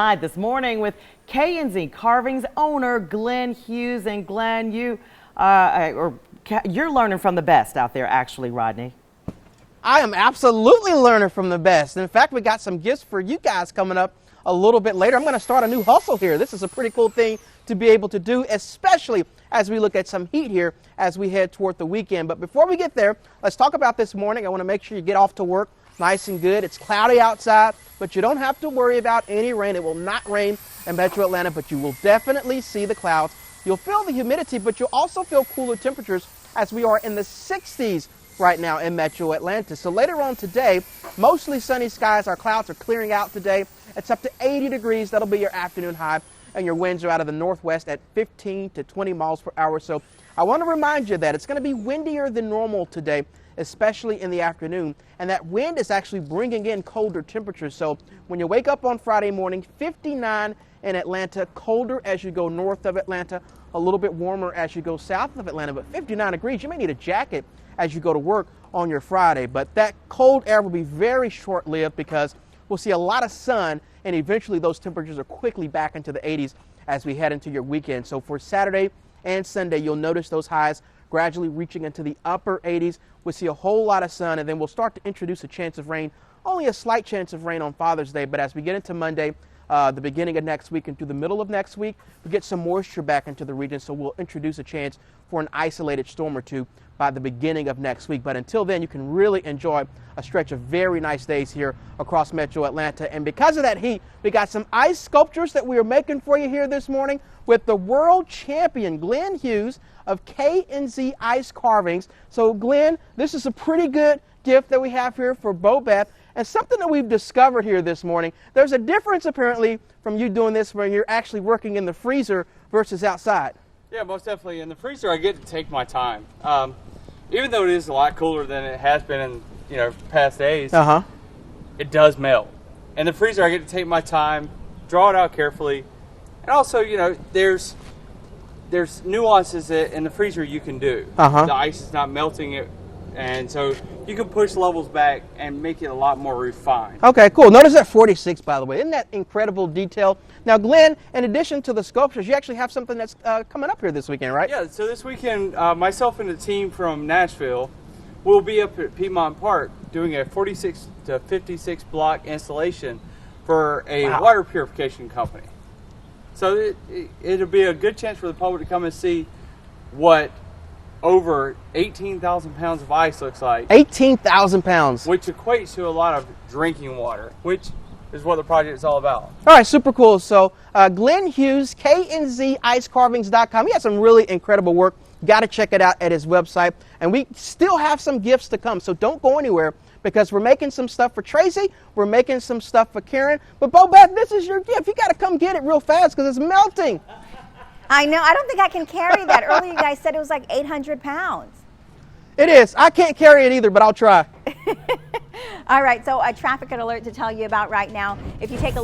This morning with K&Z Carvings owner Glenn Hughes. And Glenn, you're learning from the best out there, actually, Rodney. I am absolutely learning from the best. In fact, we got some gifts for you guys coming up a little bit later. I'm going to start a new hustle here. This is a pretty cool thing to be able to do, especially as we look at some heat here as we head toward the weekend. But before we get there, let's talk about this morning. I want to make sure you get off to work nice and good. It's cloudy outside, but you don't have to worry about any rain. It will not rain in Metro Atlanta, but you will definitely see the clouds. You'll feel the humidity, but you'll also feel cooler temperatures as we are in the 60s right now in Metro Atlanta. So later on today, mostly sunny skies. Our clouds are clearing out today. It's up to 80 degrees. That'll be your afternoon high, and your winds are out of the northwest at 15 to 20 miles per hour. So I want to remind you that it's going to be windier than normal today, especially in the afternoon, and that wind is actually bringing in colder temperatures. So when you wake up on Friday morning, 59 in Atlanta, colder as you go north of Atlanta, a little bit warmer as you go south of Atlanta, but 59 degrees. You may need a jacket as you go to work on your Friday, but that cold air will be very short-lived because we'll see a lot of sun, and eventually those temperatures are quickly back into the 80s as we head into your weekend. So for Saturday and Sunday, you'll notice those highs gradually reaching into the upper 80s. We'll see a whole lot of sun, and then we'll start to introduce a chance of rain, only a slight chance of rain on Father's Day. But as we get into Monday, the beginning of next week and through the middle of next week, we get some moisture back into the region, so we'll introduce a chance for an isolated storm or two by the beginning of next week. But until then, you can really enjoy a stretch of very nice days here across Metro Atlanta. And because of that heat, we got some ice sculptures that we are making for you here this morning with the world champion Glenn Hughes of K&Z Ice Carvings. So Glenn, this is a pretty good gift that we have here for Bo Beth, and something that we've discovered here this morning. There's a difference apparently from you doing this when you're actually working in the freezer versus outside. Yeah, most definitely. In the freezer, I get to take my time. Even though it is a lot cooler than it has been in past days, it does melt. In the freezer, I get to take my time, draw it out carefully, and also, there's nuances that in the freezer you can do. The ice is not melting it, and so you can push levels back and make it a lot more refined. Okay, cool. Notice that 46, by the way. Isn't that incredible detail? Now, Glenn, in addition to the sculptures, you actually have something that's coming up here this weekend, right? Yeah, so this weekend, myself and the team from Nashville will be up at Piedmont Park doing a 46 to 56 block installation for a water purification company. So it'll be a good chance for the public to come and see what over 18,000 pounds of ice looks like. 18,000 pounds. Which equates to a lot of drinking water, which is what the project is all about. All right, super cool. So Glenn Hughes, KNZIcecarvings.com. He has some really incredible work. Got to check it out at his website. And we still have some gifts to come, so don't go anywhere, because we're making some stuff for Tracy, we're making some stuff for Karen. But Bo Beth, this is your gift. You got to come get it real fast because it's melting. I know. I don't think I can carry that. Earlier you guys said it was like 800 pounds. It is. I can't carry it either, but I'll try. All right, so a traffic alert to tell you about right now. If you take a